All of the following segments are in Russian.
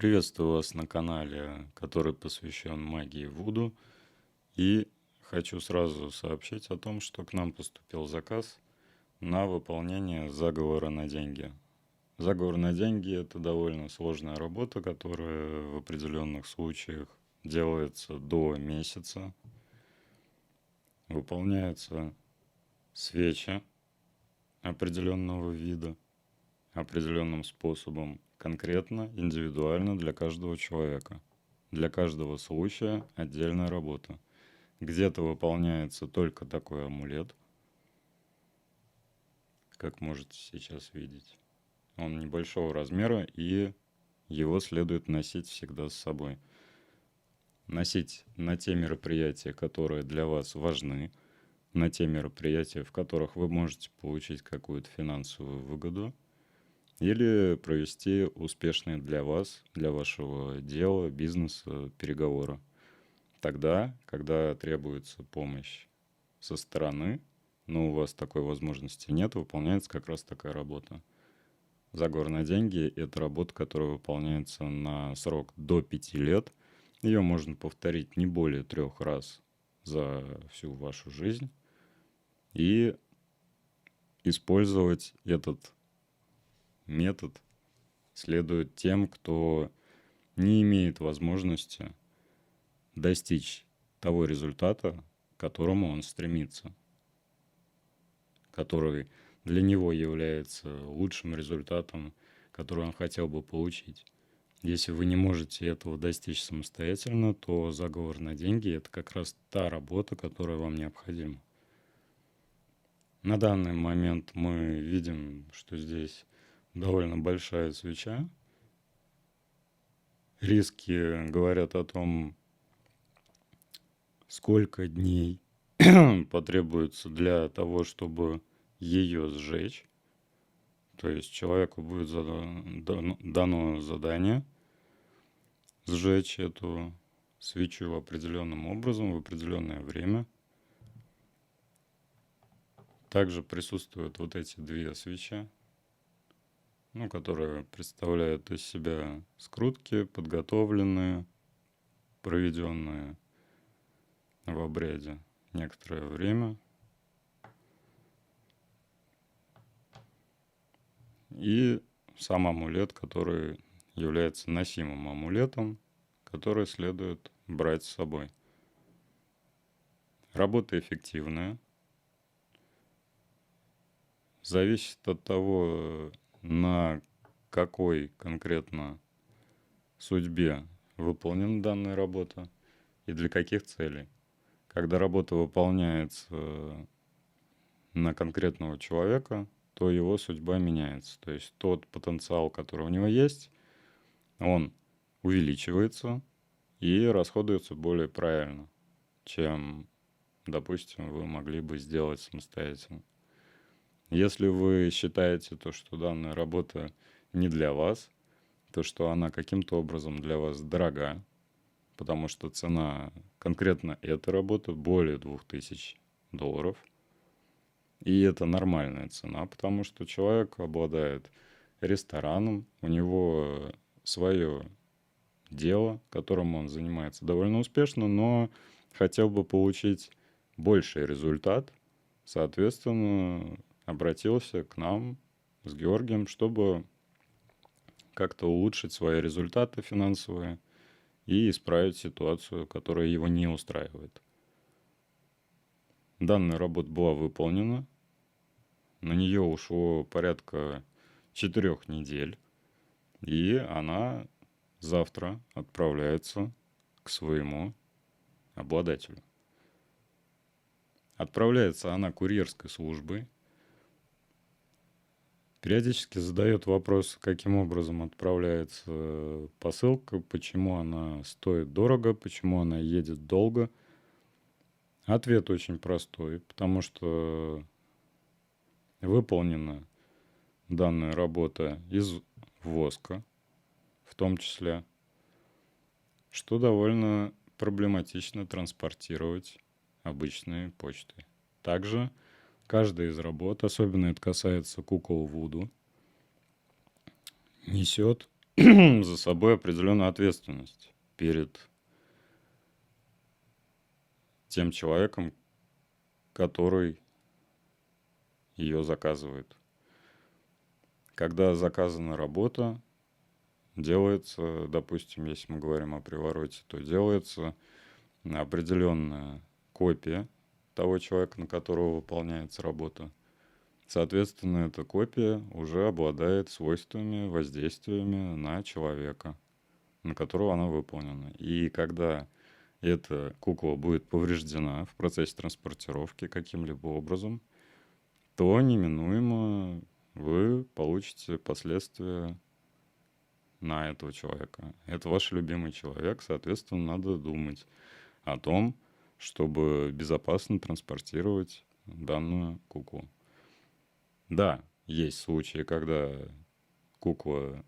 Приветствую вас на канале, который посвящен магии Вуду. И хочу сразу сообщить о том, что к нам поступил заказ на выполнение заговора на деньги. Заговор на деньги – это довольно сложная работа, которая в определенных случаях делается до месяца. Выполняются свечи определенного вида, определенным способом, конкретно, индивидуально для каждого человека. Для каждого случая отдельная работа. Где-то выполняется только такой амулет, как можете сейчас видеть. Он небольшого размера, и его следует носить всегда с собой. Носить на те мероприятия, которые для вас важны, на те мероприятия, в которых вы можете получить какую-то финансовую выгоду, или провести успешные для вас, для вашего дела, бизнеса, переговоры. Тогда, когда требуется помощь со стороны, но у вас такой возможности нет, выполняется как раз такая работа. Заговор на деньги – это работа, которая выполняется на срок до 5 лет. Ее можно повторить не более 3 раз за всю вашу жизнь. И использовать этот метод следует тем, кто не имеет возможности достичь того результата, к которому он стремится, который для него является лучшим результатом, который он хотел бы получить. Если вы не можете этого достичь самостоятельно, то заговор на деньги – это как раз та работа, которая вам необходима. На данный момент мы видим, что здесь довольно большая свеча. Риски говорят о том, сколько дней потребуется для того, чтобы ее сжечь. То есть человеку будет дано задание сжечь эту свечу определенным образом в определенное время. Также присутствуют вот эти две свечи, которые представляют из себя скрутки, подготовленные, проведенные в обряде некоторое время. И сам амулет, который является носимым амулетом, который следует брать с собой. Работа эффективная. Зависит от того, на какой конкретно судьбе выполнена данная работа и для каких целей. Когда работа выполняется на конкретного человека, то его судьба меняется. То есть тот потенциал, который у него есть, он увеличивается и расходуется более правильно, чем, допустим, вы могли бы сделать самостоятельно. Если вы считаете то, что данная работа не для вас, то, что она каким-то образом для вас дорога, потому что цена конкретно этой работы более $2000, и это нормальная цена, потому что человек обладает рестораном, у него свое дело, которым он занимается довольно успешно, но хотел бы получить больший результат, соответственно, обратился к нам с Георгием, чтобы как-то улучшить свои результаты финансовые и исправить ситуацию, которая его не устраивает. Данная работа была выполнена. На нее ушло порядка 4 недель. И она завтра отправляется к своему обладателю. Отправляется она курьерской службой. Периодически задает вопрос, каким образом отправляется посылка, почему она стоит дорого, почему она едет долго. Ответ очень простой, потому что выполнена данная работа из воска, в том числе, что довольно проблематично транспортировать обычной почтой. Также каждая из работ, особенно это касается кукол Вуду, несет за собой определенную ответственность перед тем человеком, который ее заказывает. Когда заказана работа, делается, допустим, если мы говорим о привороте, то делается определенная копия того человека, на которого выполняется работа. Соответственно, эта копия уже обладает свойствами, воздействиями на человека, на которого она выполнена. И когда эта кукла будет повреждена в процессе транспортировки каким-либо образом, то неминуемо вы получите последствия на этого человека. Это ваш любимый человек, соответственно, надо думать о том, чтобы безопасно транспортировать данную куклу. Да, есть случаи, когда кукла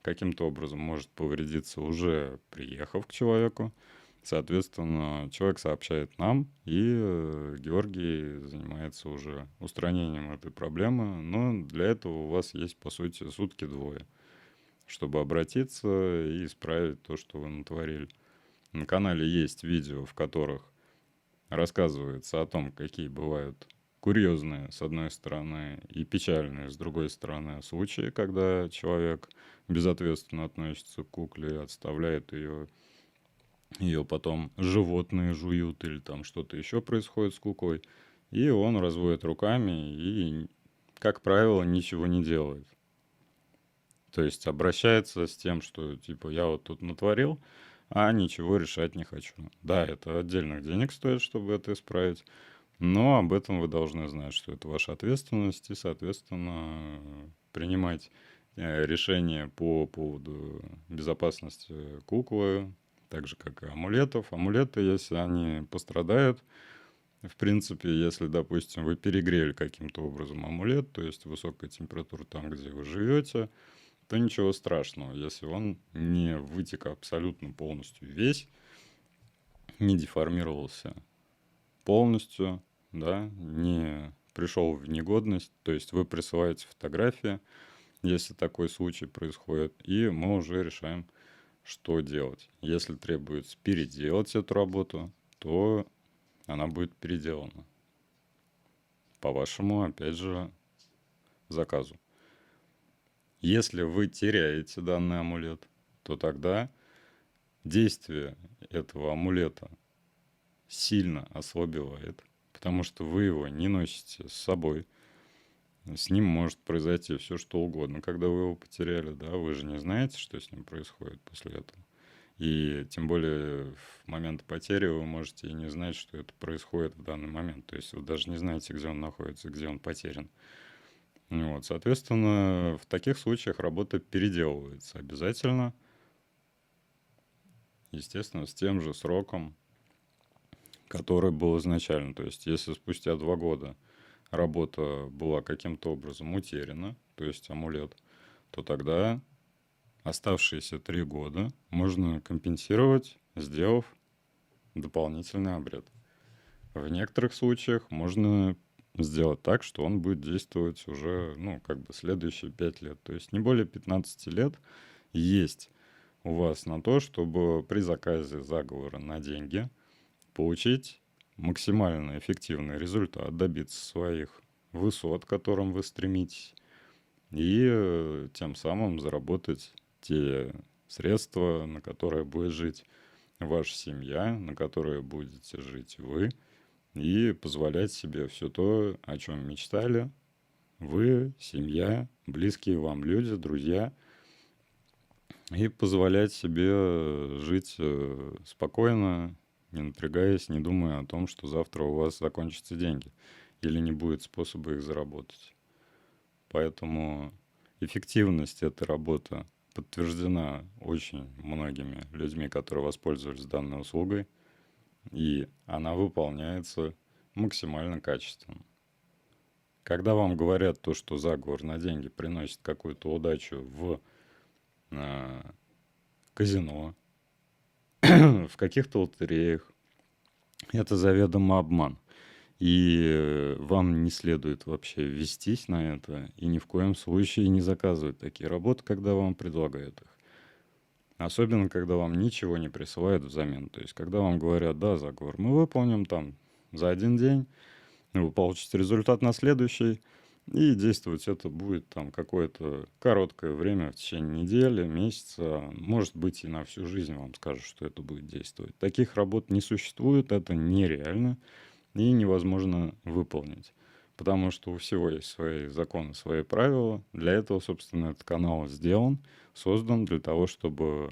каким-то образом может повредиться, уже приехав к человеку. Соответственно, человек сообщает нам, и Георгий занимается уже устранением этой проблемы. Но для этого у вас есть, по сути, сутки-двое, чтобы обратиться и исправить то, что вы натворили. На канале есть видео, в которых рассказывается о том, какие бывают курьезные, с одной стороны, и печальные, с другой стороны, случаи, когда человек безответственно относится к кукле, отставляет ее потом животные жуют или там что-то еще происходит с куклой, и он разводит руками и, как правило, ничего не делает. То есть обращается с тем, что типа я вот тут натворил, а ничего решать не хочу. Да, это отдельных денег стоит, чтобы это исправить, но об этом вы должны знать, что это ваша ответственность, и, соответственно, принимать решения по поводу безопасности куклы, так же, как и амулетов. Амулеты, если они пострадают, в принципе, если, допустим, вы перегрели каким-то образом амулет, то есть высокая температура там, где вы живете, то ничего страшного, если он не вытек абсолютно полностью весь, не деформировался полностью, да, не пришел в негодность, то есть вы присылаете фотографии, если такой случай происходит, и мы уже решаем, что делать. Если требуется переделать эту работу, то она будет переделана по вашему, опять же, заказу. Если вы теряете данный амулет, то тогда действие этого амулета сильно ослабевает, потому что вы его не носите с собой. С ним может произойти все, что угодно, когда вы его потеряли, да, вы же не знаете, что с ним происходит после этого. И тем более в момент потери вы можете и не знать, что это происходит в данный момент. То есть вы даже не знаете, где он находится, где он потерян. Вот, соответственно, в таких случаях работа переделывается обязательно, естественно, с тем же сроком, который был изначально. То есть если спустя 2 года работа была каким-то образом утеряна, то есть амулет, то тогда оставшиеся 3 года можно компенсировать, сделав дополнительный обряд. В некоторых случаях можно сделать так, что он будет действовать уже, ну, как бы следующие 5 лет. То есть не более 15 лет есть у вас на то, чтобы при заказе заговора на деньги получить максимально эффективный результат, добиться своих высот, к которым вы стремитесь, и тем самым заработать те средства, на которые будет жить ваша семья, на которые будете жить вы, и позволять себе все то, о чем мечтали вы, семья, близкие вам люди, друзья, и позволять себе жить спокойно, не напрягаясь, не думая о том, что завтра у вас закончатся деньги или не будет способа их заработать. Поэтому эффективность этой работы подтверждена очень многими людьми, которые воспользовались данной услугой, и она выполняется максимально качественно. Когда вам говорят то, что заговор на деньги приносит какую-то удачу в казино, в каких-то лотереях, это заведомо обман. И вам не следует вообще вестись на это и ни в коем случае не заказывать такие работы, когда вам предлагают их. Особенно, когда вам ничего не присылают взамен. То есть, когда вам говорят, да, заговор мы выполним там за один день, вы получите результат на следующий, и действовать это будет там какое-то короткое время, в течение недели, месяца, может быть и на всю жизнь вам скажут, что это будет действовать. Таких работ не существует, это нереально и невозможно выполнить. Потому что у всего есть свои законы, свои правила. Для этого, собственно, этот канал сделан, создан для того, чтобы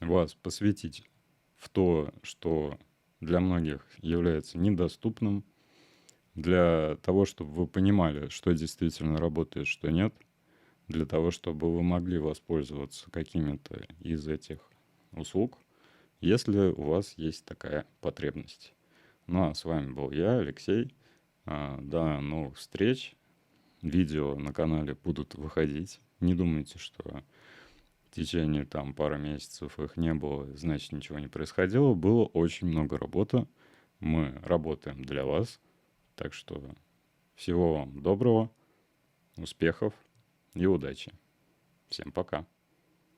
вас посвятить в то, что для многих является недоступным, для того, чтобы вы понимали, что действительно работает, что нет, для того, чтобы вы могли воспользоваться какими-то из этих услуг, если у вас есть такая потребность. Ну а с вами был я, Алексей. До новых встреч. Видео на канале будут выходить. Не думайте, что в течение там пары месяцев их не было, значит ничего не происходило. Было очень много работы. Мы работаем для вас. Так что всего вам доброго, успехов и удачи. Всем пока.